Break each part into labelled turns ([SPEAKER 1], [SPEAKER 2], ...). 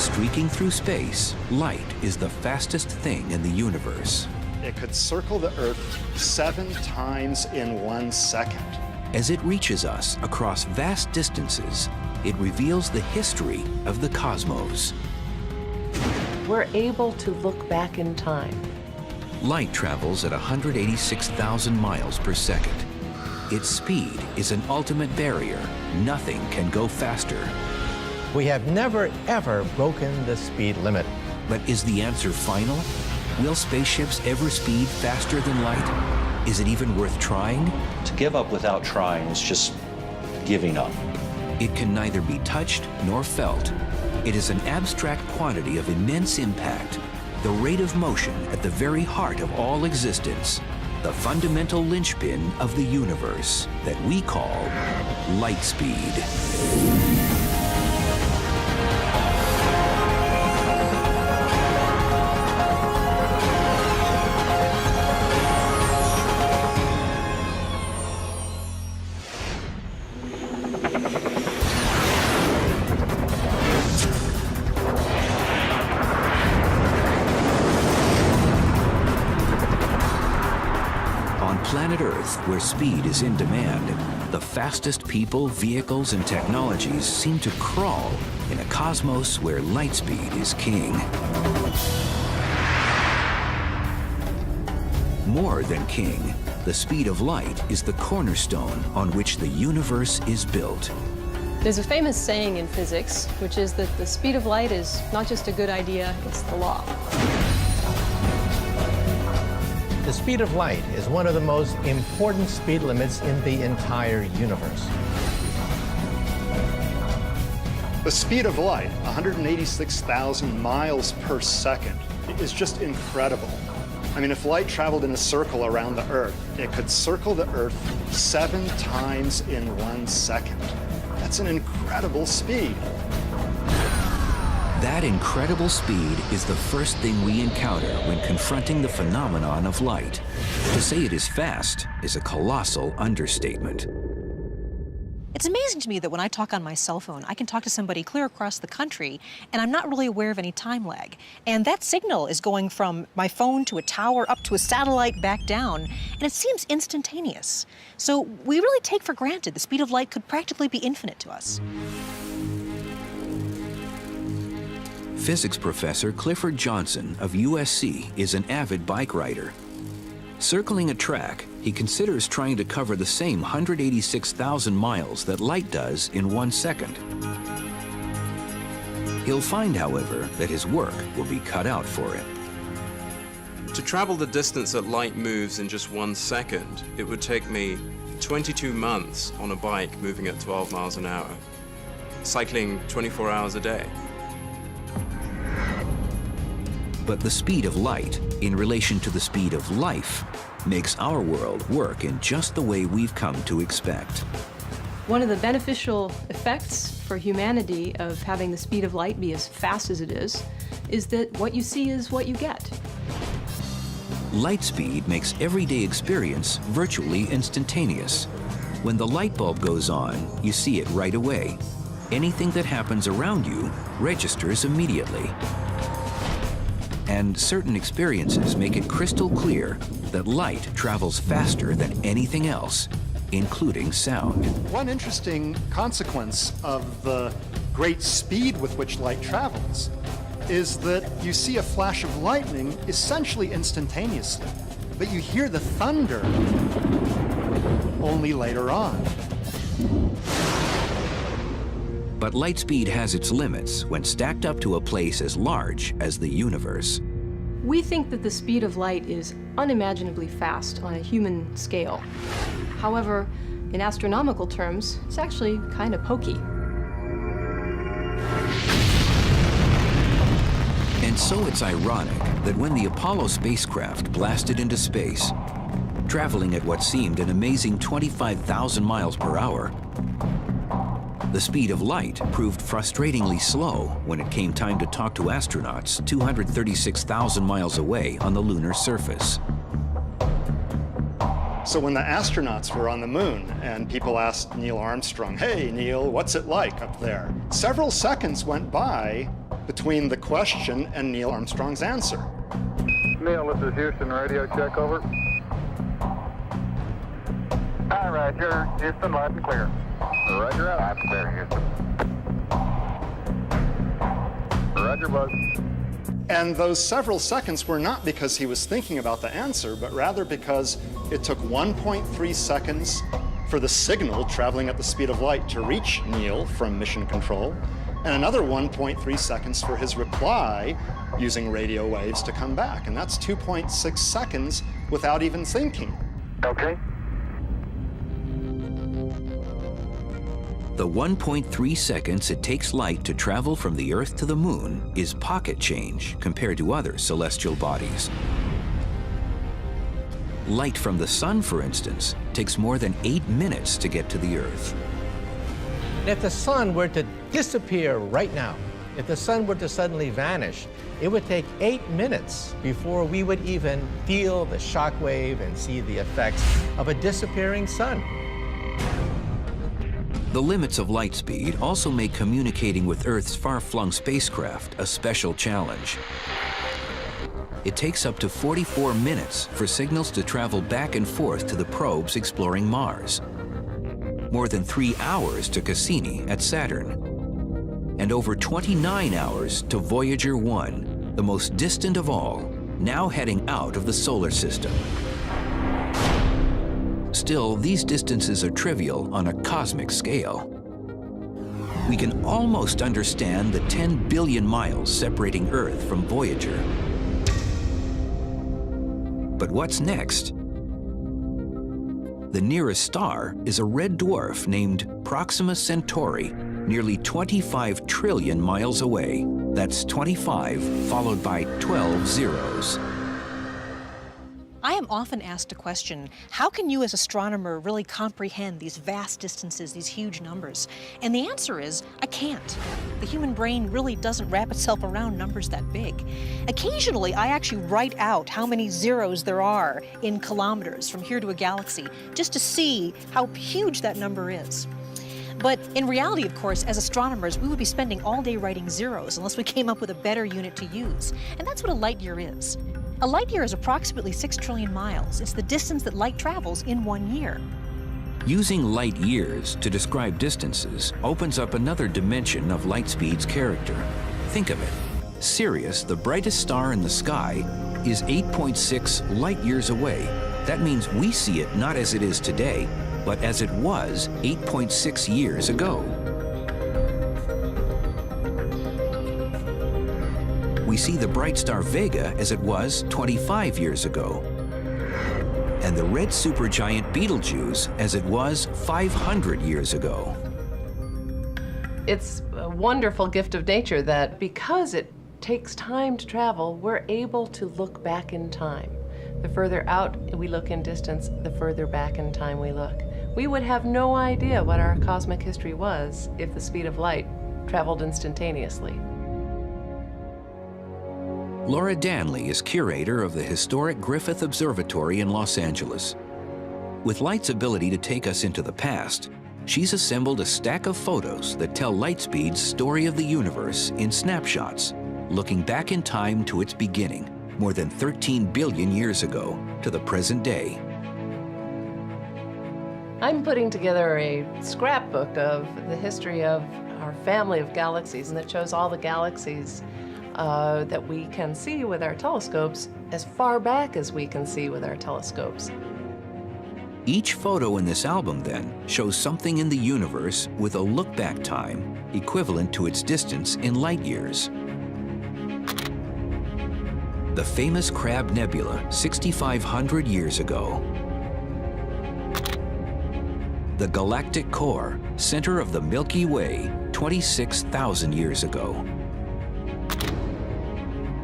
[SPEAKER 1] Streaking through space, light is the fastest thing in the universe.
[SPEAKER 2] It could circle the Earth 7 times in 1 second.
[SPEAKER 1] As it reaches us across vast distances, it reveals the history of the cosmos.
[SPEAKER 3] We're able to look back in time.
[SPEAKER 1] Light travels at 186,000 miles per second. Its speed is an ultimate barrier. Nothing can go faster.
[SPEAKER 4] We have never, ever broken the speed limit.
[SPEAKER 1] But is the answer final? Will spaceships ever speed faster than light? Is it even worth trying?
[SPEAKER 5] To give up without trying is just giving up.
[SPEAKER 1] It can neither be touched nor felt. It is an abstract quantity of immense impact, the rate of motion at the very heart of all existence, the fundamental linchpin of the universe that we call light speed. Planet Earth, where speed is in demand, the fastest people, vehicles, and technologies seem to crawl in a cosmos where light speed is king. More than king, the speed of light is the cornerstone on which the universe is built.
[SPEAKER 6] There's a famous saying in physics, which is that the speed of light is not just a good idea, it's the law.
[SPEAKER 4] The speed of light is one of the most important speed limits in the entire universe.
[SPEAKER 2] The speed of light, 186,000 miles per second, is just incredible. I mean, if light traveled in a circle around the Earth, it could circle the Earth 7 times in 1 second. That's an incredible speed.
[SPEAKER 1] That incredible speed is the first thing we encounter when confronting the phenomenon of light. To say it is fast is a colossal understatement.
[SPEAKER 7] It's amazing to me that when I talk on my cell phone, I can talk to somebody clear across the country, and I'm not really aware of any time lag. And that signal is going from my phone to a tower, up to a satellite, back down, and it seems instantaneous. So we really take for granted the speed of light could practically be infinite to us.
[SPEAKER 1] Physics professor Clifford Johnson of USC is an avid bike rider. Circling a track, he considers trying to cover the same 186,000 miles that light does in 1 second. He'll find, however, that his work will be cut out for him.
[SPEAKER 8] To travel the distance that light moves in just 1 second, it would take me 22 months on a bike moving at 12 miles an hour, cycling 24 hours a day.
[SPEAKER 1] But the speed of light, in relation to the speed of life, makes our world work in just the way we've come to expect.
[SPEAKER 6] One of the beneficial effects for humanity of having the speed of light be as fast as it is that what you see is what you get.
[SPEAKER 1] Light speed makes everyday experience virtually instantaneous. When the light bulb goes on, you see it right away. Anything that happens around you registers immediately. And certain experiences make it crystal clear that light travels faster than anything else, including sound.
[SPEAKER 2] One interesting consequence of the great speed with which light travels is that you see a flash of lightning essentially instantaneously, but you hear the thunder only later on.
[SPEAKER 1] But light speed has its limits when stacked up to a place as large as the universe.
[SPEAKER 6] We think that the speed of light is unimaginably fast on a human scale. However, in astronomical terms, it's actually kind of pokey.
[SPEAKER 1] And so it's ironic that when the Apollo spacecraft blasted into space, traveling at what seemed an amazing 25,000 miles per hour, the speed of light proved frustratingly slow when it came time to talk to astronauts 236,000 miles away on the lunar surface.
[SPEAKER 2] So when the astronauts were on the moon and people asked Neil Armstrong, "Hey, Neil, what's it like up there?" Several seconds went by between the question and Neil Armstrong's answer.
[SPEAKER 9] Neil, this is Houston radio, check over. Hi, Roger. Houston, loud and clear. Roger, out. Loud and clear, Houston. Roger, Buzz.
[SPEAKER 2] And those several seconds were not because he was thinking about the answer, but rather because it took 1.3 seconds for the signal traveling at the speed of light to reach Neil from mission control, and another 1.3 seconds for his reply using radio waves to come back. And that's 2.6 seconds without even thinking.
[SPEAKER 9] Okay.
[SPEAKER 1] The 1.3 seconds it takes light to travel from the Earth to the Moon is pocket change compared to other celestial bodies. Light from the Sun, for instance, takes more than 8 minutes to get to the Earth.
[SPEAKER 4] If the sun were to disappear right now, if the sun were to suddenly vanish, it would take 8 minutes before we would even feel the shock wave and see the effects of a disappearing sun.
[SPEAKER 1] The limits of light speed also make communicating with Earth's far-flung spacecraft a special challenge. It takes up to 44 minutes for signals to travel back and forth to the probes exploring Mars. More than 3 hours to Cassini at Saturn. And over 29 hours to Voyager 1, the most distant of all, now heading out of the solar system. Still, these distances are trivial on a cosmic scale. We can almost understand the 10 billion miles separating Earth from Voyager. But what's next? The nearest star is a red dwarf named Proxima Centauri, nearly 25 trillion miles away. That's 25 followed by 12 zeros.
[SPEAKER 7] I am often asked a question, how can you as an astronomer really comprehend these vast distances, these huge numbers? And the answer is, I can't. The human brain really doesn't wrap itself around numbers that big. Occasionally, I actually write out how many zeros there are in kilometers from here to a galaxy, just to see how huge that number is. But in reality, of course, as astronomers, we would be spending all day writing zeros unless we came up with a better unit to use. And that's what a light year is. A light year is approximately 6 trillion miles. It's the distance that light travels in 1 year.
[SPEAKER 1] Using light years to describe distances opens up another dimension of light speed's character. Think of it. Sirius, the brightest star in the sky, is 8.6 light years away. That means we see it not as it is today, but as it was 8.6 years ago. We see the bright star Vega as it was 25 years ago, and the red supergiant Betelgeuse as it was 500 years ago.
[SPEAKER 3] It's a wonderful gift of nature that because it takes time to travel, we're able to look back in time. The further out we look in distance, the further back in time we look. We would have no idea what our cosmic history was if the speed of light traveled instantaneously.
[SPEAKER 1] Laura Danley is curator of the historic Griffith Observatory in Los Angeles. With light's ability to take us into the past, she's assembled a stack of photos that tell light speed's story of the universe in snapshots, looking back in time to its beginning, more than 13 billion years ago, to the present day.
[SPEAKER 3] I'm putting together a scrapbook of the history of our family of galaxies, and that shows all the galaxies that we can see with our telescopes as far back as we can see with our telescopes.
[SPEAKER 1] Each photo in this album, then, shows something in the universe with a look-back time equivalent to its distance in light years. The famous Crab Nebula, 6,500 years ago. The galactic core, center of the Milky Way, 26,000 years ago.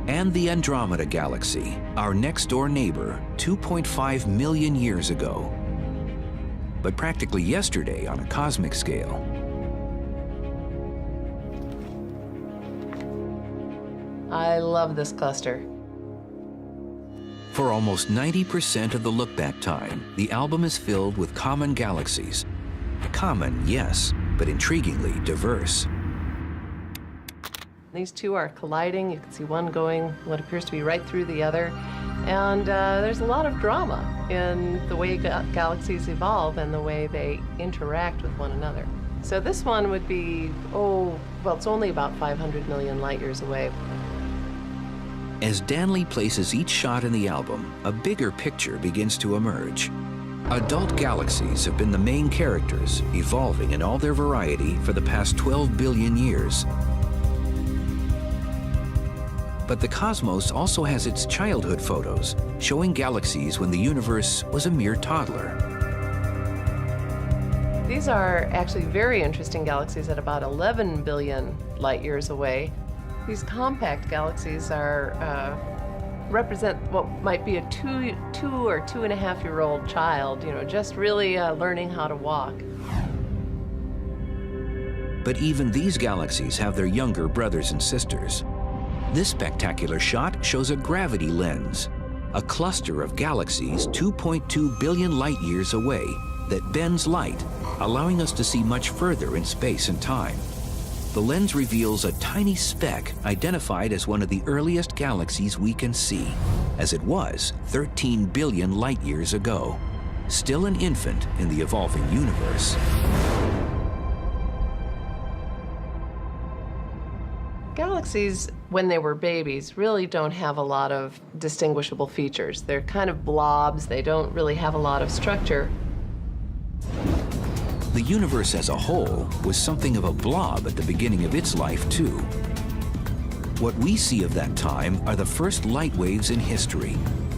[SPEAKER 1] And the Andromeda Galaxy, our next-door neighbor, 2.5 million years ago. But practically yesterday on a cosmic scale.
[SPEAKER 3] I love this cluster.
[SPEAKER 1] For almost 90% of the look-back time, the album is filled with common galaxies. Common, yes, but intriguingly diverse.
[SPEAKER 3] These two are colliding. You can see one going what appears to be right through the other. And there's a lot of drama in the way galaxies evolve and the way they interact with one another. So this one would be, it's only about 500 million light years away.
[SPEAKER 1] As Danley places each shot in the album, a bigger picture begins to emerge. Adult galaxies have been the main characters, evolving in all their variety for the past 12 billion years. But the cosmos also has its childhood photos, showing galaxies when the universe was a mere toddler.
[SPEAKER 3] These are actually very interesting galaxies at about 11 billion light years away. These compact galaxies represent what might be a two or 2.5-year-old child, just really learning how to walk.
[SPEAKER 1] But even these galaxies have their younger brothers and sisters. This spectacular shot shows a gravity lens, a cluster of galaxies 2.2 billion light years away that bends light, allowing us to see much further in space and time. The lens reveals a tiny speck identified as one of the earliest galaxies we can see, as it was 13 billion light years ago, still an infant in the evolving universe.
[SPEAKER 3] Galaxies, when they were babies, really don't have a lot of distinguishable features. They're kind of blobs. They don't really have a lot of structure.
[SPEAKER 1] The universe as a whole was something of a blob at the beginning of its life, too. What we see of that time are the first light waves in history,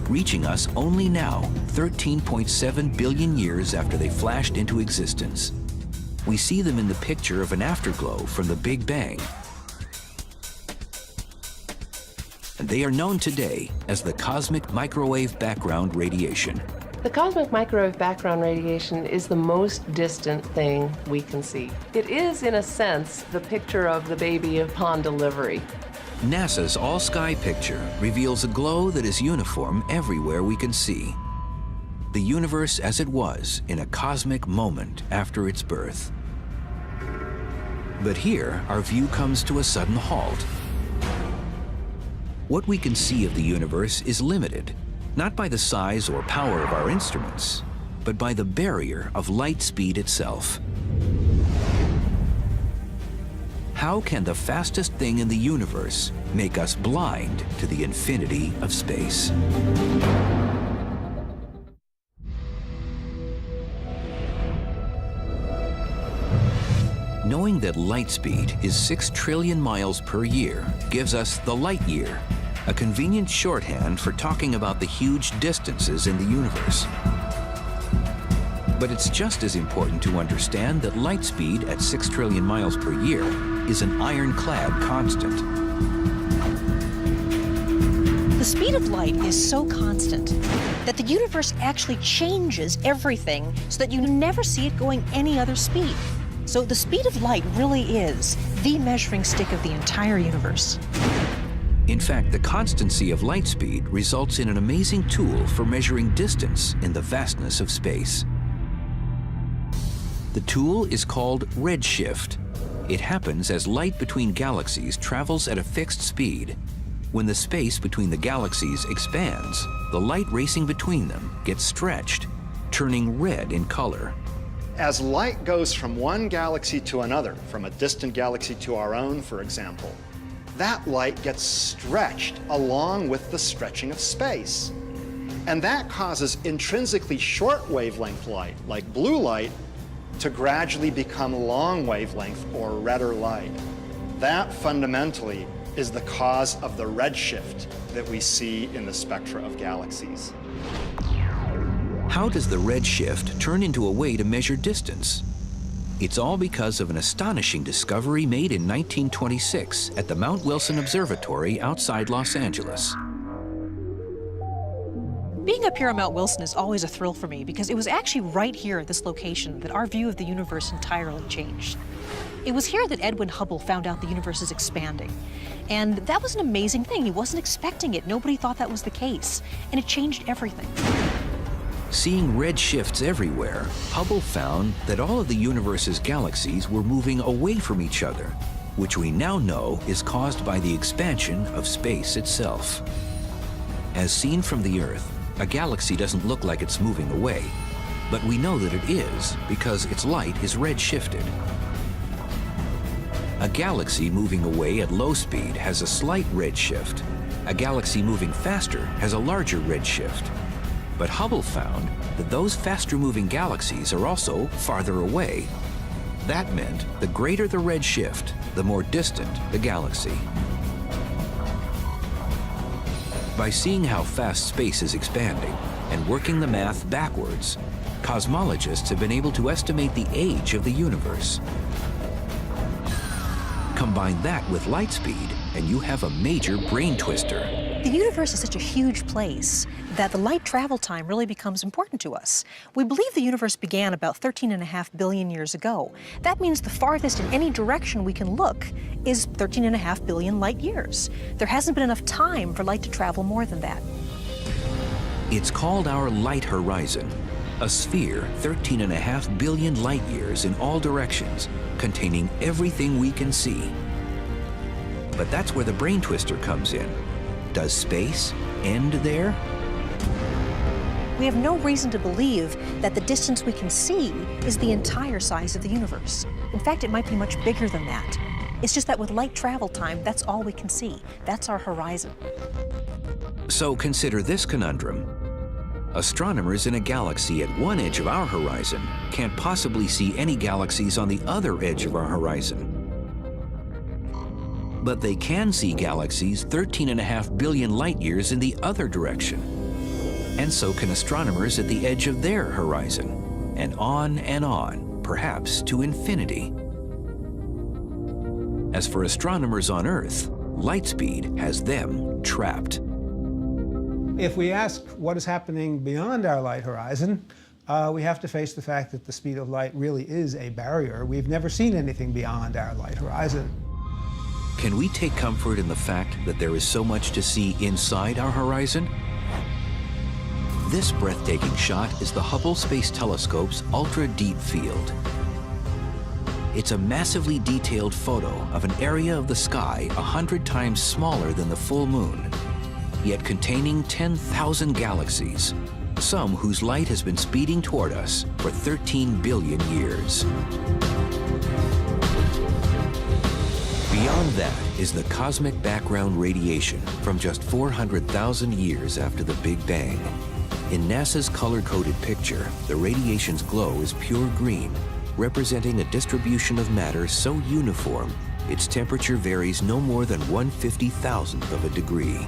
[SPEAKER 1] reaching us only now, 13.7 billion years after they flashed into existence. We see them in the picture of an afterglow from the Big Bang. And they are known today as the cosmic microwave background radiation.
[SPEAKER 3] The cosmic microwave background radiation is the most distant thing we can see. It is, in a sense, the picture of the baby upon delivery.
[SPEAKER 1] NASA's all-sky picture reveals a glow that is uniform everywhere we can see. The universe as it was in a cosmic moment after its birth. But here, our view comes to a sudden halt. What we can see of the universe is limited, not by the size or power of our instruments, but by the barrier of light speed itself. How can the fastest thing in the universe make us blind to the infinity of space? Knowing that light speed is 6 trillion miles per year gives us the light year, a convenient shorthand for talking about the huge distances in the universe. But it's just as important to understand that light speed at 6 trillion miles per year is an ironclad constant.
[SPEAKER 7] The speed of light is so constant that the universe actually changes everything so that you never see it going any other speed. So the speed of light really is the measuring stick of the entire universe.
[SPEAKER 1] In fact, the constancy of light speed results in an amazing tool for measuring distance in the vastness of space. The tool is called redshift. It happens as light between galaxies travels at a fixed speed. When the space between the galaxies expands, the light racing between them gets stretched, turning red in color.
[SPEAKER 2] As light goes from one galaxy to another, from a distant galaxy to our own, for example, that light gets stretched along with the stretching of space. And that causes intrinsically short wavelength light, like blue light, to gradually become long wavelength or redder light. That fundamentally is the cause of the redshift that we see in the spectra of galaxies.
[SPEAKER 1] How does the redshift turn into a way to measure distance? It's all because of an astonishing discovery made in 1926 at the Mount Wilson Observatory outside Los Angeles.
[SPEAKER 7] Being up here at Mount Wilson is always a thrill for me because it was actually right here at this location that our view of the universe entirely changed. It was here that Edwin Hubble found out the universe is expanding. And that was an amazing thing. He wasn't expecting it. Nobody thought that was the case. And it changed everything.
[SPEAKER 1] Seeing red shifts everywhere, Hubble found that all of the universe's galaxies were moving away from each other, which we now know is caused by the expansion of space itself. As seen from the Earth, a galaxy doesn't look like it's moving away, but we know that it is because its light is redshifted. A galaxy moving away at low speed has a slight redshift. A galaxy moving faster has a larger redshift. But Hubble found that those faster-moving galaxies are also farther away. That meant the greater the redshift, the more distant the galaxy. By seeing how fast space is expanding and working the math backwards, cosmologists have been able to estimate the age of the universe. Combine that with light speed, and you have a major brain twister.
[SPEAKER 7] The universe is such a huge place that the light travel time really becomes important to us. We believe the universe began about 13.5 billion years ago. That means the farthest in any direction we can look is 13.5 billion light years. There hasn't been enough time for light to travel more than that.
[SPEAKER 1] It's called our light horizon, a sphere 13.5 billion light years in all directions, containing everything we can see. But that's where the brain twister comes in. Does space end there?
[SPEAKER 7] We have no reason to believe that the distance we can see is the entire size of the universe. In fact, it might be much bigger than that. It's just that with light travel time, that's all we can see. That's our horizon.
[SPEAKER 1] So consider this conundrum. Astronomers in a galaxy at one edge of our horizon can't possibly see any galaxies on the other edge of our horizon. But they can see galaxies 13.5 billion light years in the other direction. And so can astronomers at the edge of their horizon, and on, perhaps to infinity. As for astronomers on Earth, light speed has them trapped.
[SPEAKER 10] If we ask what is happening beyond our light horizon, we have to face the fact that the speed of light really is a barrier. We've never seen anything beyond our light horizon.
[SPEAKER 1] Can we take comfort in the fact that there is so much to see inside our horizon? This breathtaking shot is the Hubble Space Telescope's ultra-deep field. It's a massively detailed photo of an area of the sky 100 times smaller than the full moon, yet containing 10,000 galaxies, some whose light has been speeding toward us for 13 billion years. Beyond that is the cosmic background radiation from just 400,000 years after the Big Bang. In NASA's color-coded picture, the radiation's glow is pure green, representing a distribution of matter so uniform, its temperature varies no more than 1/50,000th of a degree.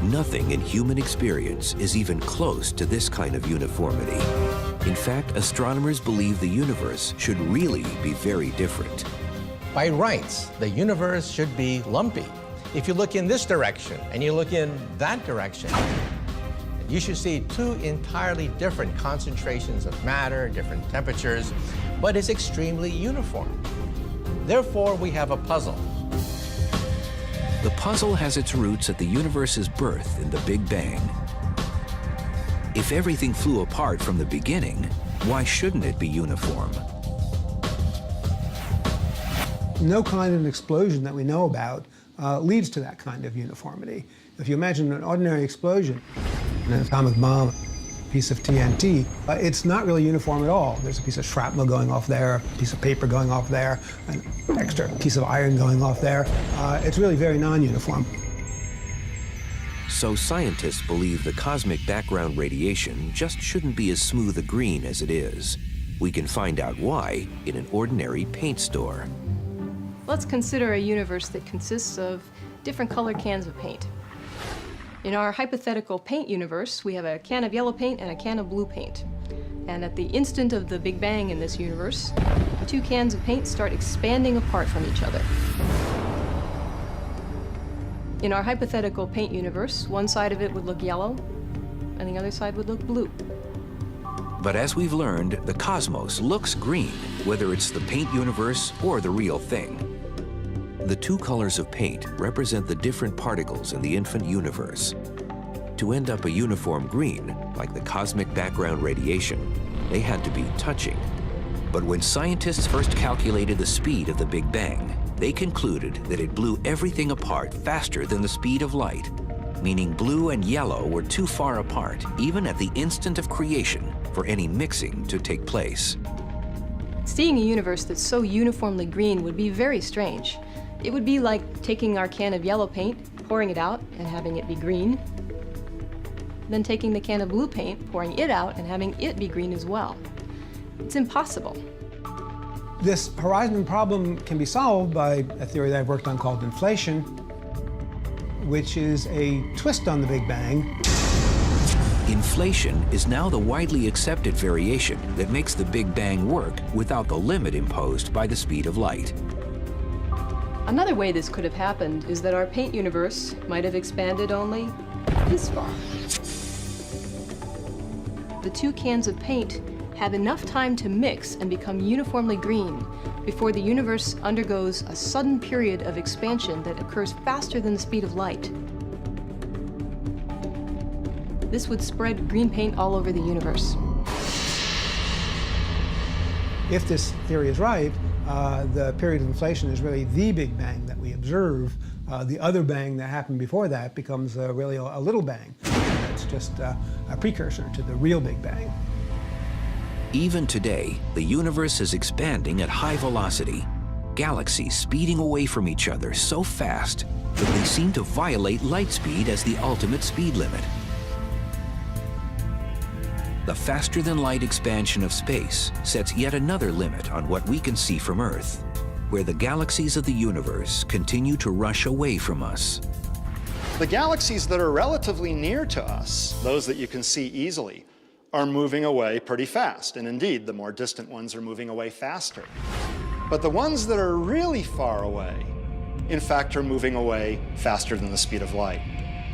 [SPEAKER 1] Nothing in human experience is even close to this kind of uniformity. In fact, astronomers believe the universe should really be very different.
[SPEAKER 4] By rights, the universe should be lumpy. If you look in this direction and you look in that direction, you should see two entirely different concentrations of matter, different temperatures, but it's extremely uniform. Therefore, we have a puzzle.
[SPEAKER 1] The puzzle has its roots at the universe's birth in the Big Bang. If everything flew apart from the beginning, why shouldn't it be uniform?
[SPEAKER 10] No kind of explosion that we know about leads to that kind of uniformity. If you imagine an ordinary explosion, an atomic bomb, a piece of TNT, it's not really uniform at all. There's a piece of shrapnel going off there, a piece of paper going off there, an extra piece of iron going off there. It's really very non-uniform.
[SPEAKER 1] So scientists believe the cosmic background radiation just shouldn't be as smooth a green as it is. We can find out why in an ordinary paint store.
[SPEAKER 6] Let's consider a universe that consists of different color cans of paint. In our hypothetical paint universe, we have a can of yellow paint and a can of blue paint. And at the instant of the Big Bang in this universe, the two cans of paint start expanding apart from each other. In our hypothetical paint universe, one side of it would look yellow, and the other side would look blue.
[SPEAKER 1] But as we've learned, the cosmos looks green, whether it's the paint universe or the real thing. The two colors of paint represent the different particles in the infant universe. To end up a uniform green, like the cosmic background radiation, they had to be touching. But when scientists first calculated the speed of the Big Bang, they concluded that it blew everything apart faster than the speed of light, meaning blue and yellow were too far apart, even at the instant of creation, for any mixing to take place.
[SPEAKER 6] Seeing a universe that's so uniformly green would be very strange. It would be like taking our can of yellow paint, pouring it out, and having it be green, then taking the can of blue paint, pouring it out, and having it be green as well. It's impossible.
[SPEAKER 10] This horizon problem can be solved by a theory that I've worked on called inflation, which is a twist on the Big Bang.
[SPEAKER 1] Inflation is now the widely accepted variation that makes the Big Bang work without the limit imposed by the speed of light.
[SPEAKER 6] Another way this could have happened is that our paint universe might have expanded only this far. The two cans of paint have enough time to mix and become uniformly green before the universe undergoes a sudden period of expansion that occurs faster than the speed of light. This would spread green paint all over the universe.
[SPEAKER 10] If this theory is right, the period of inflation is really the Big Bang that we observe. The other bang that happened before that becomes really a little bang. It's just a precursor to the real Big Bang.
[SPEAKER 1] Even today, the universe is expanding at high velocity, galaxies speeding away from each other so fast that they seem to violate light speed as the ultimate speed limit. The faster-than-light expansion of space sets yet another limit on what we can see from Earth, where the galaxies of the universe continue to rush away from us.
[SPEAKER 2] The galaxies that are relatively near to us, those that you can see easily, are moving away pretty fast. And indeed, the more distant ones are moving away faster. But the ones that are really far away, in fact, are moving away faster than the speed of light.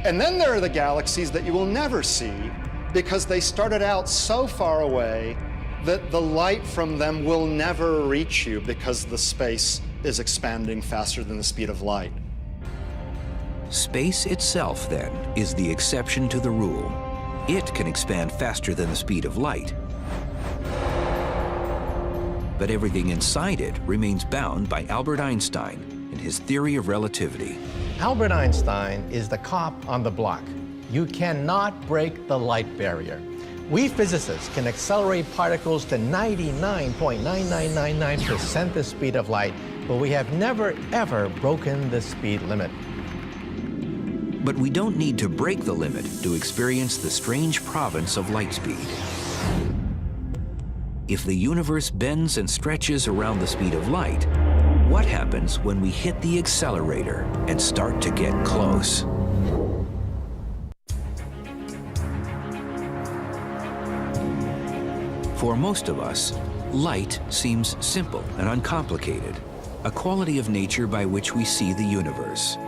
[SPEAKER 2] And then there are the galaxies that you will never see because they started out so far away that the light from them will never reach you because the space is expanding faster than the speed of light.
[SPEAKER 1] Space itself, then, is the exception to the rule. It can expand faster than the speed of light. But everything inside it remains bound by Albert Einstein and his theory of relativity.
[SPEAKER 4] Albert Einstein is the cop on the block. You cannot break the light barrier. We physicists can accelerate particles to 99.9999% the speed of light, but we have never, ever broken the speed limit.
[SPEAKER 1] But we don't need to break the limit to experience the strange province of light speed. If the universe bends and stretches around the speed of light, what happens when we hit the accelerator and start to get close? For most of us, light seems simple and uncomplicated, a quality of nature by which we see the universe.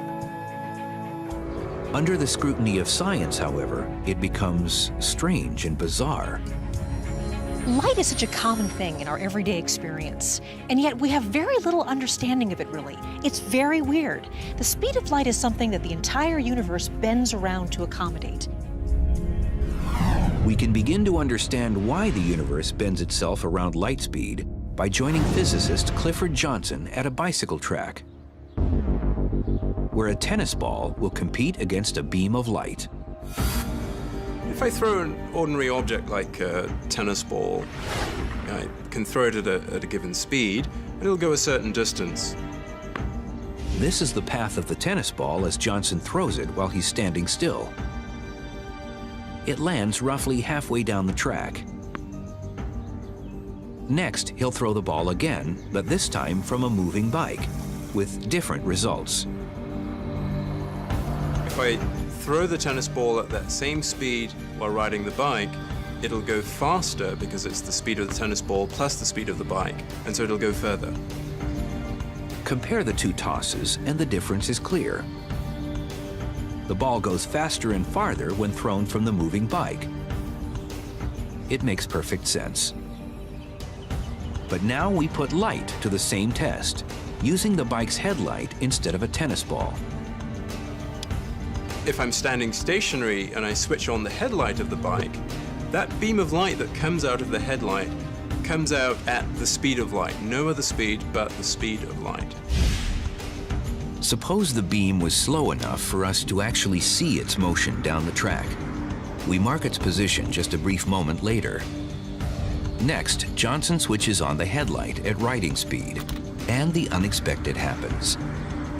[SPEAKER 1] Under the scrutiny of science, however, it becomes strange and bizarre.
[SPEAKER 7] Light is such a common thing in our everyday experience, and yet we have very little understanding of it, really. It's very weird. The speed of light is something that the entire universe bends around to accommodate.
[SPEAKER 1] We can begin to understand why the universe bends itself around light speed by joining physicist Clifford Johnson at a bicycle track, where a tennis ball will compete against a beam of light.
[SPEAKER 8] If I throw an ordinary object like a tennis ball, I can throw it at a given speed, and it'll go a certain distance.
[SPEAKER 1] This is the path of the tennis ball as Johnson throws it while he's standing still. It lands roughly halfway down the track. Next, he'll throw the ball again, but this time from a moving bike, with different results.
[SPEAKER 8] If I throw the tennis ball at that same speed while riding the bike, it'll go faster because it's the speed of the tennis ball plus the speed of the bike, and so it'll go further.
[SPEAKER 1] Compare the two tosses, and the difference is clear. The ball goes faster and farther when thrown from the moving bike. It makes perfect sense. But now we put light to the same test, using the bike's headlight instead of a tennis ball.
[SPEAKER 8] If I'm standing stationary and I switch on the headlight of the bike, that beam of light that comes out of the headlight comes out at the speed of light. No other speed but the speed of light.
[SPEAKER 1] Suppose the beam was slow enough for us to actually see its motion down the track. We mark its position just a brief moment later. Next, Johnson switches on the headlight at riding speed, and the unexpected happens.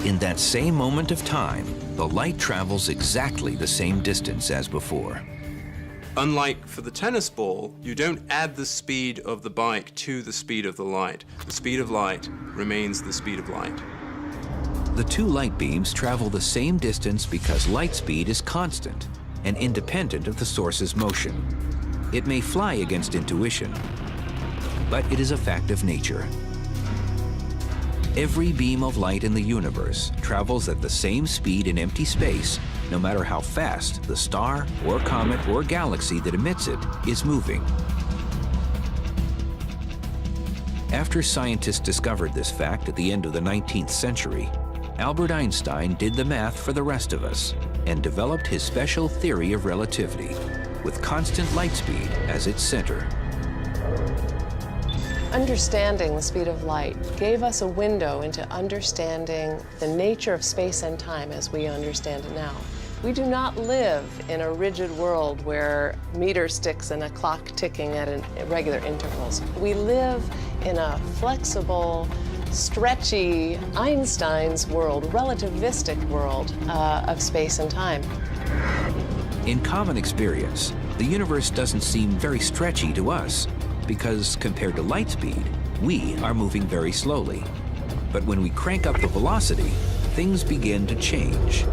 [SPEAKER 1] In that same moment of time, the light travels exactly the same distance as before.
[SPEAKER 8] Unlike for the tennis ball, you don't add the speed of the bike to the speed of the light. The speed of light remains the speed of light.
[SPEAKER 1] The two light beams travel the same distance because light speed is constant and independent of the source's motion. It may fly against intuition, but it is a fact of nature. Every beam of light in the universe travels at the same speed in empty space, no matter how fast the star or comet or galaxy that emits it is moving. After scientists discovered this fact at the end of the 19th century, Albert Einstein did the math for the rest of us and developed his special theory of relativity, with constant light speed as its center.
[SPEAKER 3] Understanding the speed of light gave us a window into understanding the nature of space and time as we understand it now. We do not live in a rigid world where meter sticks and a clock ticking at regular intervals. We live in a flexible, stretchy, Einstein's world, relativistic world of space and time.
[SPEAKER 1] In common experience, the universe doesn't seem very stretchy to us because compared to light speed, we are moving very slowly. But when we crank up the velocity, things begin to change.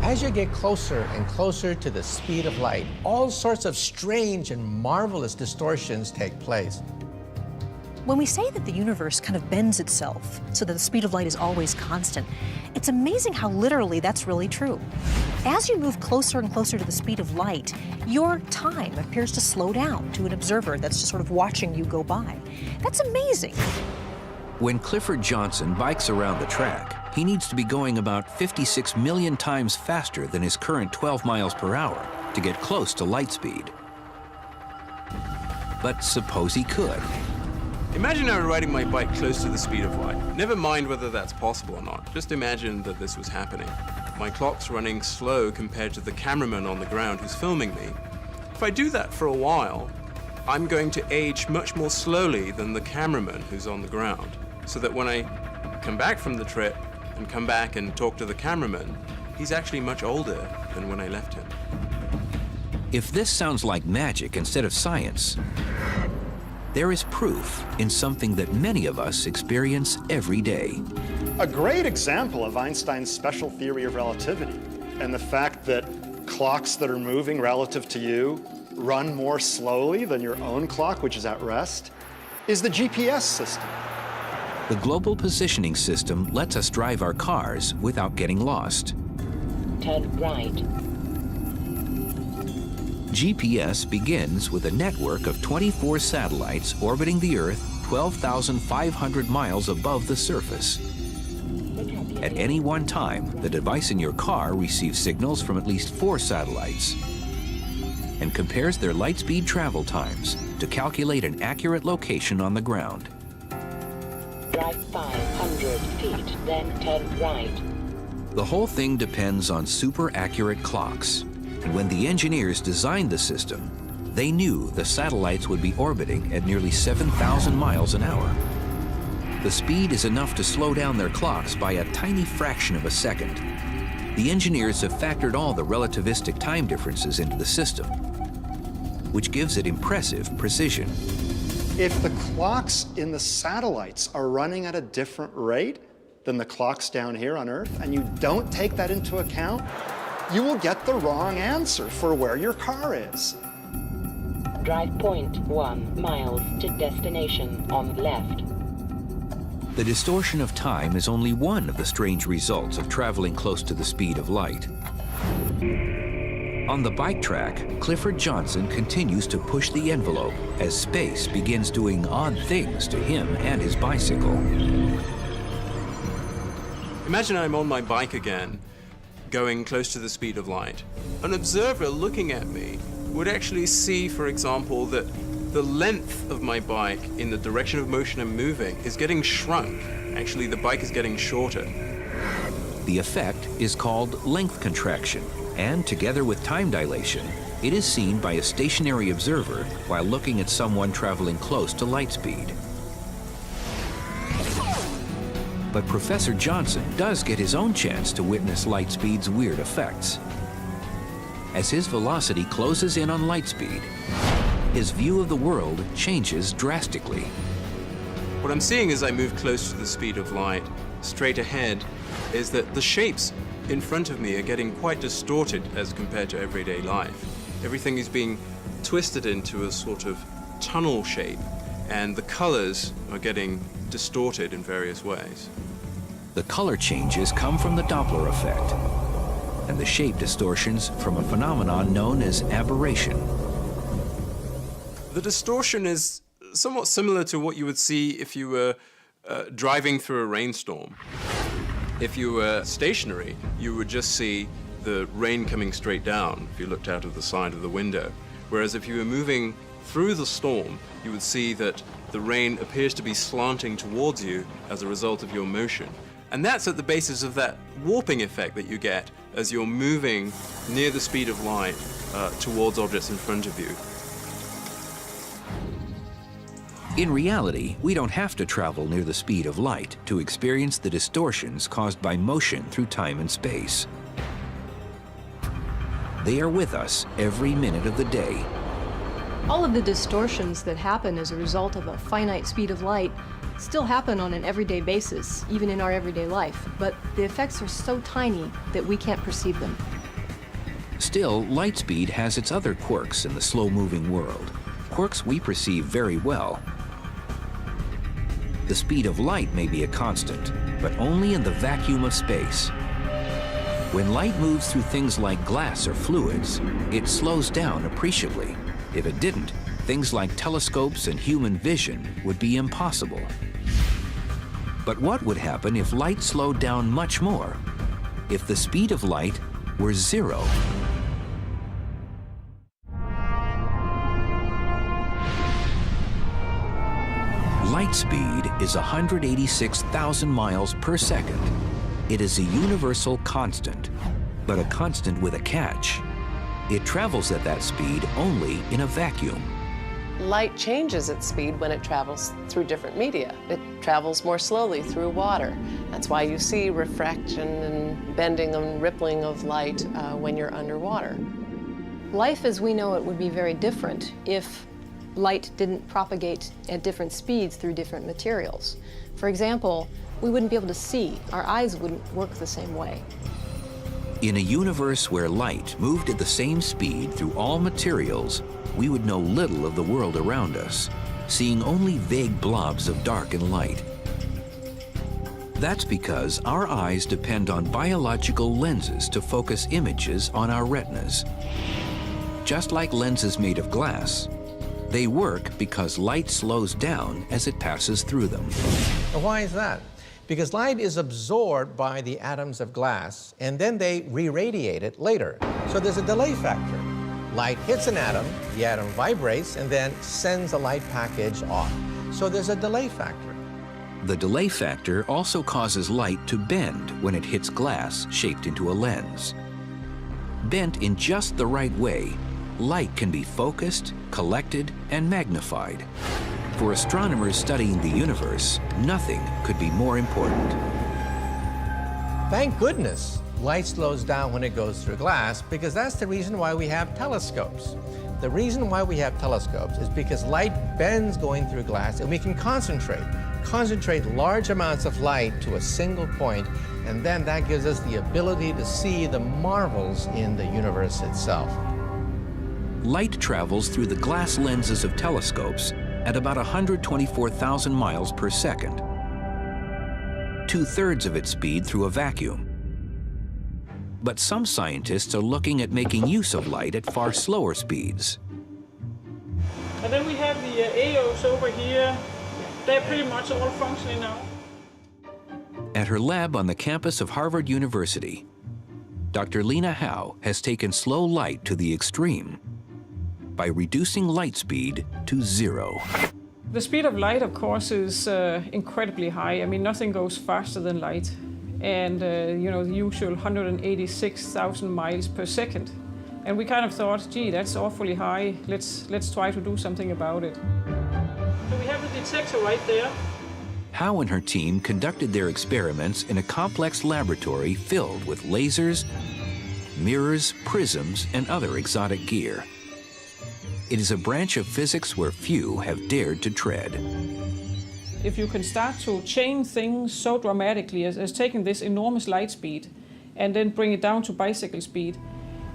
[SPEAKER 4] As you get closer and closer to the speed of light, all sorts of strange and marvelous distortions take place.
[SPEAKER 7] When we say that the universe kind of bends itself so that the speed of light is always constant, it's amazing how literally that's really true. As you move closer and closer to the speed of light, your time appears to slow down to an observer that's just sort of watching you go by. That's amazing.
[SPEAKER 1] When Clifford Johnson bikes around the track, he needs to be going about 56 million times faster than his current 12 miles per hour to get close to light speed. But suppose he could.
[SPEAKER 8] Imagine I were riding my bike close to the speed of light. Never mind whether that's possible or not. Just imagine that this was happening. My clock's running slow compared to the cameraman on the ground who's filming me. If I do that for a while, I'm going to age much more slowly than the cameraman who's on the ground. So that when I come back from the trip and come back and talk to the cameraman, he's actually much older than when I left him.
[SPEAKER 1] If this sounds like magic instead of science, there is proof in something that many of us experience every day.
[SPEAKER 2] A great example of Einstein's special theory of relativity and the fact that clocks that are moving relative to you run more slowly than your own clock, which is at rest, is the GPS system.
[SPEAKER 1] The global positioning system lets us drive our cars without getting lost.
[SPEAKER 11] Turn right.
[SPEAKER 1] GPS begins with a network of 24 satellites orbiting the Earth 12,500 miles above the surface. At any one time, the device in your car receives signals from at least 4 satellites and compares their light speed travel times to calculate an accurate location on the ground.
[SPEAKER 11] Drive 500 feet, then turn right.
[SPEAKER 1] The whole thing depends on super accurate clocks. And when the engineers designed the system, they knew the satellites would be orbiting at nearly 7,000 miles an hour. The speed is enough to slow down their clocks by a tiny fraction of a second. The engineers have factored all the relativistic time differences into the system, which gives it impressive precision.
[SPEAKER 2] If the clocks in the satellites are running at a different rate than the clocks down here on Earth, and you don't take that into account, you will get the wrong answer for where your car is.
[SPEAKER 11] Drive 0.1 miles to destination on left.
[SPEAKER 1] The distortion of time is only one of the strange results of traveling close to the speed of light. On the bike track, Clifford Johnson continues to push the envelope as space begins doing odd things to him and his bicycle.
[SPEAKER 8] Imagine I'm on my bike again, going close to the speed of light. An observer looking at me would actually see, for example, that the length of my bike in the direction of motion I'm moving is getting shrunk. Actually, the bike is getting shorter.
[SPEAKER 1] The effect is called length contraction, and together with time dilation, it is seen by a stationary observer while looking at someone traveling close to light speed. But Professor Johnson does get his own chance to witness light speed's weird effects. As his velocity closes in on light speed, his view of the world changes drastically.
[SPEAKER 8] What I'm seeing as I move close to the speed of light, straight ahead, is that the shapes in front of me are getting quite distorted as compared to everyday life. Everything is being twisted into a sort of tunnel shape, and the colors are getting distorted in various ways.
[SPEAKER 1] The color changes come from the Doppler effect, and the shape distortions from a phenomenon known as aberration.
[SPEAKER 8] The distortion is somewhat similar to what you would see if you were driving through a rainstorm. If you were stationary, you would just see the rain coming straight down if you looked out of the side of the window. Whereas if you were moving through the storm, you would see that the rain appears to be slanting towards you as a result of your motion. And that's at the basis of that warping effect that you get as you're moving near the speed of light towards objects in front of you.
[SPEAKER 1] In reality, we don't have to travel near the speed of light to experience the distortions caused by motion through time and space. They are with us every minute of the day.
[SPEAKER 6] All of the distortions that happen as a result of a finite speed of light still happen on an everyday basis, even in our everyday life, but the effects are so tiny that we can't perceive them.
[SPEAKER 1] Still, light speed has its other quirks in the slow-moving world, quirks we perceive very well. The speed of light may be a constant, but only in the vacuum of space. When light moves through things like glass or fluids, it slows down appreciably. If it didn't, things like telescopes and human vision would be impossible. But what would happen if light slowed down much more? If the speed of light were 0? Light speed is 186,000 miles per second. It is a universal constant, but a constant with a catch. It travels at that speed only in a vacuum.
[SPEAKER 3] Light changes its speed when it travels through different media. It travels more slowly through water. That's why you see refraction and bending and rippling of light when you're underwater.
[SPEAKER 6] Life as we know it would be very different if light didn't propagate at different speeds through different materials. For example, we wouldn't be able to see. Our eyes wouldn't work the same way.
[SPEAKER 1] In a universe where light moved at the same speed through all materials, we would know little of the world around us, seeing only vague blobs of dark and light. That's because our eyes depend on biological lenses to focus images on our retinas. Just like lenses made of glass, they work because light slows down as it passes through them.
[SPEAKER 4] And why is that? Because light is absorbed by the atoms of glass, and then they re-radiate it later. So there's a delay factor. Light hits an atom, the atom vibrates, and then sends a light package off. So there's a delay factor.
[SPEAKER 1] The delay factor also causes light to bend when it hits glass shaped into a lens. Bent in just the right way, light can be focused, collected, and magnified. For astronomers studying the universe, nothing could be more important.
[SPEAKER 4] Thank goodness light slows down when it goes through glass, because that's the reason why we have telescopes. The reason why we have telescopes is because light bends going through glass, and we can concentrate large amounts of light to a single point, and then that gives us the ability to see the marvels in the universe itself.
[SPEAKER 1] Light travels through the glass lenses of telescopes at about 124,000 miles per second, 2/3 of its speed through a vacuum. But some scientists are looking at making use of light at far slower speeds.
[SPEAKER 12] And then we have the AOs over here. They're pretty much all functioning now.
[SPEAKER 1] At her lab on the campus of Harvard University, Dr. Lena Howe has taken slow light to the extreme. by reducing light speed to 0.
[SPEAKER 12] The speed of light, of course, is incredibly high. I mean, nothing goes faster than light. And, you know, the usual 186,000 miles per second. And we kind of thought, gee, that's awfully high. Let's try to do something about it. So we have the detector right there.
[SPEAKER 1] Howe and her team conducted their experiments in a complex laboratory filled with lasers, mirrors, prisms, and other exotic gear. It is a branch of physics where few have dared to tread.
[SPEAKER 12] If you can start to change things so dramatically as taking this enormous light speed and then bring it down to bicycle speed,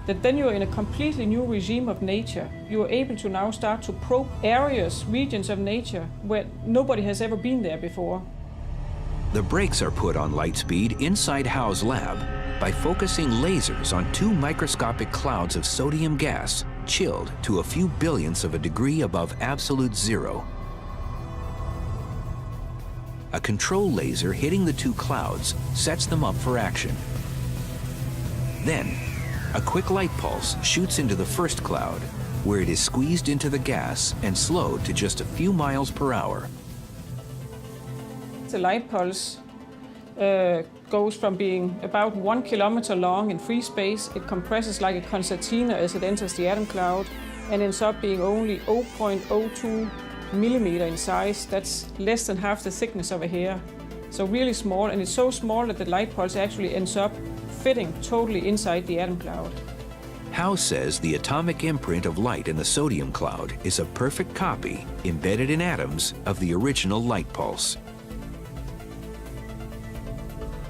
[SPEAKER 12] that then you're in a completely new regime of nature. You are able to now start to probe areas, regions of nature where nobody has ever been there before.
[SPEAKER 1] The brakes are put on light speed inside Howe's lab by focusing lasers on 2 microscopic clouds of sodium gas chilled to a few billionths of a degree above absolute 0. A control laser hitting the 2 clouds sets them up for action. Then, a quick light pulse shoots into the first cloud, where it is squeezed into the gas and slowed to just a few miles per hour.
[SPEAKER 12] The light pulse goes from being about 1 kilometer long in free space. It compresses like a concertina as it enters the atom cloud and ends up being only 0.02 millimeter in size. That's less than half the thickness of a hair. So really small, and it's so small that the light pulse actually ends up fitting totally inside the atom cloud.
[SPEAKER 1] Howe says the atomic imprint of light in the sodium cloud is a perfect copy, embedded in atoms, of the original light pulse.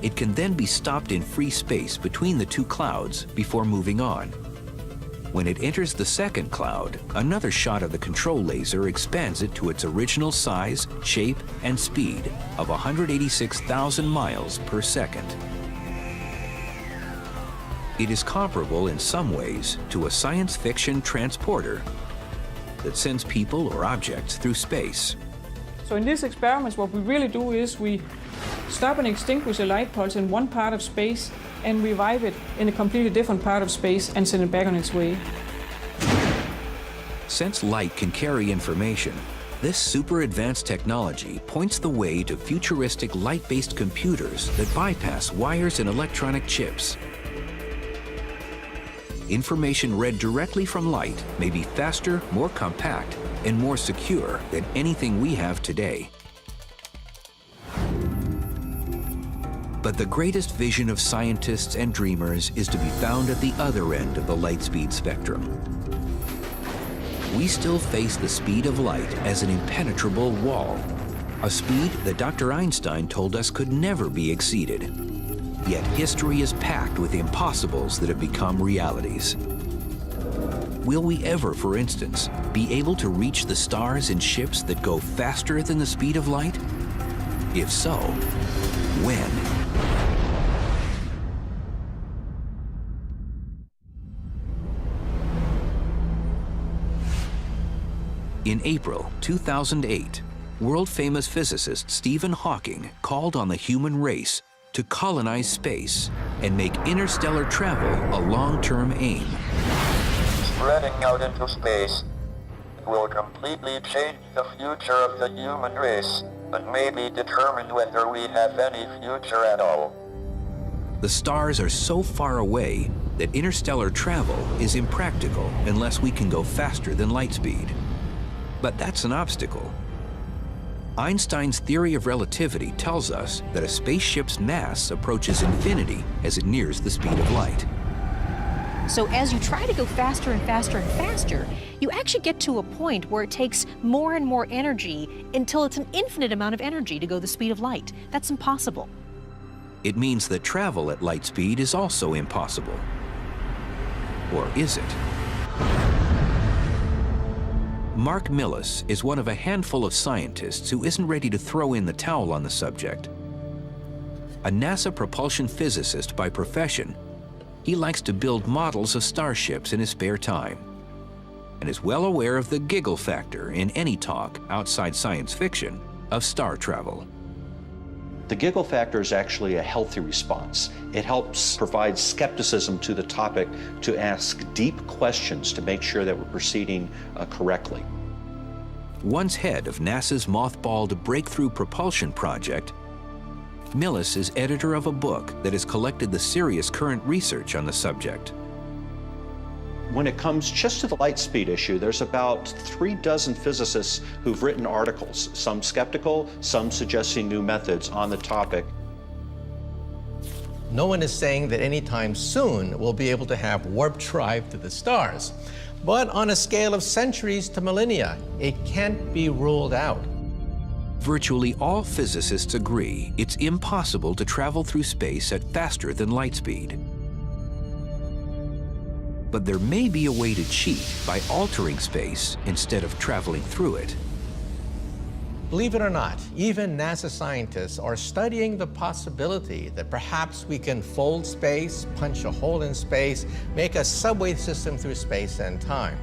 [SPEAKER 1] It can then be stopped in free space between the 2 clouds before moving on. When it enters the second cloud, another shot of the control laser expands it to its original size, shape, and speed of 186,000 miles per second. It is comparable in some ways to a science fiction transporter that sends people or objects through space.
[SPEAKER 12] So in these experiments, what we really do is we stop and extinguish a light pulse in one part of space and revive it in a completely different part of space and send it back on its way.
[SPEAKER 1] Since light can carry information, this super advanced technology points the way to futuristic light-based computers that bypass wires and electronic chips. Information read directly from light may be faster, more compact, and more secure than anything we have today. But the greatest vision of scientists and dreamers is to be found at the other end of the light speed spectrum. We still face the speed of light as an impenetrable wall, a speed that Dr. Einstein told us could never be exceeded. Yet history is packed with impossibles that have become realities. Will we ever, for instance, be able to reach the stars in ships that go faster than the speed of light? If so, when? In April 2008, world-famous physicist Stephen Hawking called on the human race to colonize space and make interstellar travel a long-term aim.
[SPEAKER 9] Spreading out into space will completely change the future of the human race and maybe determine whether we have any future at all.
[SPEAKER 1] The stars are so far away that interstellar travel is impractical unless we can go faster than light speed. But that's an obstacle. Einstein's theory of relativity tells us that a spaceship's mass approaches infinity as it nears the speed of light.
[SPEAKER 7] So as you try to go faster and faster and faster, you actually get to a point where it takes more and more energy until it's an infinite amount of energy to go the speed of light. That's impossible.
[SPEAKER 1] It means that travel at light speed is also impossible. Or is it? Mark Millis is one of a handful of scientists who isn't ready to throw in the towel on the subject. A NASA propulsion physicist by profession, he likes to build models of starships in his spare time and is well aware of the giggle factor in any talk outside science fiction of star travel.
[SPEAKER 5] The giggle factor is actually a healthy response. It helps provide skepticism to the topic to ask deep questions to make sure that we're proceeding correctly.
[SPEAKER 1] Once head of NASA's mothballed Breakthrough Propulsion Project, Millis is editor of a book that has collected the serious current research on the subject.
[SPEAKER 5] When it comes just to the light speed issue, there's about 36 physicists who've written articles, some skeptical, some suggesting new methods on the topic.
[SPEAKER 4] No one is saying that anytime soon we'll be able to have warp drive to the stars. But on a scale of centuries to millennia, it can't be ruled out.
[SPEAKER 1] Virtually all physicists agree it's impossible to travel through space at faster than light speed. But there may be a way to cheat by altering space instead of traveling through it.
[SPEAKER 4] Believe it or not, even NASA scientists are studying the possibility that perhaps we can fold space, punch a hole in space, make a subway system through space and time.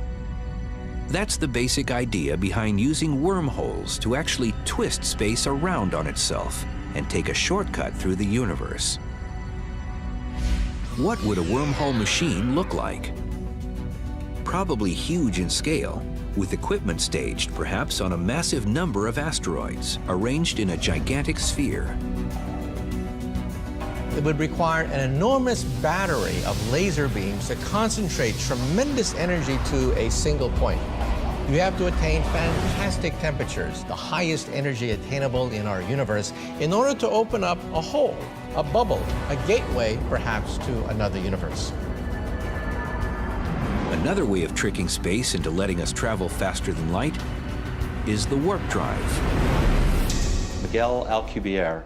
[SPEAKER 1] That's the basic idea behind using wormholes to actually twist space around on itself and take a shortcut through the universe. What would a wormhole machine look like? Probably huge in scale, with equipment staged perhaps on a massive number of asteroids arranged in a gigantic sphere.
[SPEAKER 4] It would require an enormous battery of laser beams to concentrate tremendous energy to a single point. You have to attain fantastic temperatures, the highest energy attainable in our universe, in order to open up a hole, a bubble, a gateway perhaps to another universe.
[SPEAKER 1] Another way of tricking space into letting us travel faster than light is the warp drive.
[SPEAKER 5] Miguel Alcubierre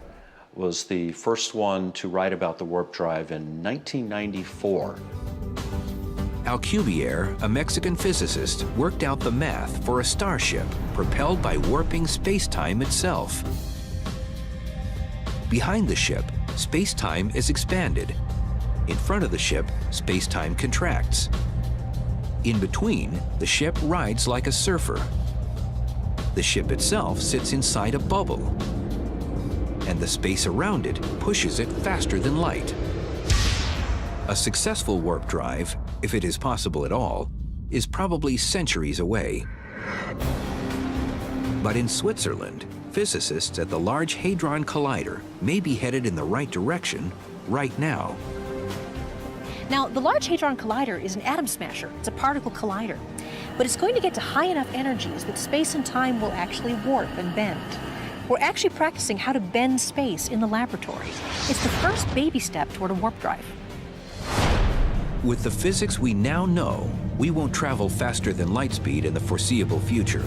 [SPEAKER 5] was the first one to write about the warp drive in 1994.
[SPEAKER 1] Alcubierre, a Mexican physicist, worked out the math for a starship propelled by warping space-time itself. Behind the ship, space-time is expanded. In front of the ship, space-time contracts. In between, the ship rides like a surfer. The ship itself sits inside a bubble, and the space around it pushes it faster than light. A successful warp drive, if it is possible at all, is probably centuries away. But in Switzerland, physicists at the Large Hadron Collider may be headed in the right direction right now.
[SPEAKER 7] Now, the Large Hadron Collider is an atom smasher. It's a particle collider. But it's going to get to high enough energies that space and time will actually warp and bend. We're actually practicing how to bend space in the laboratory. It's the first baby step toward a warp drive.
[SPEAKER 1] With the physics we now know, we won't travel faster than light speed in the foreseeable future.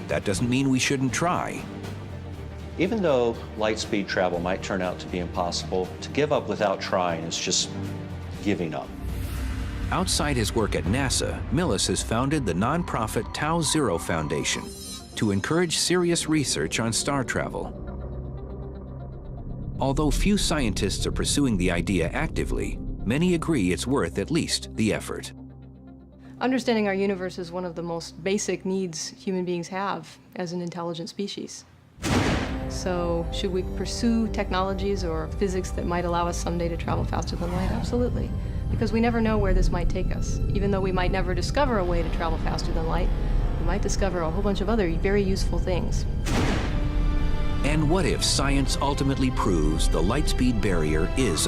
[SPEAKER 1] That doesn't mean we shouldn't try.
[SPEAKER 5] Even though light speed travel might turn out to be impossible, to give up without trying is just giving up.
[SPEAKER 1] Outside his work at NASA, Millis has founded the nonprofit Tau Zero Foundation to encourage serious research on star travel. Although few scientists are pursuing the idea actively, many agree it's worth at least the effort.
[SPEAKER 6] Understanding our universe is one of the most basic needs human beings have as an intelligent species. So, should we pursue technologies or physics that might allow us someday to travel faster than light? Absolutely. Because we never know where this might take us. Even though we might never discover a way to travel faster than light, we might discover a whole bunch of other very useful things.
[SPEAKER 1] And what if science ultimately proves the light speed barrier is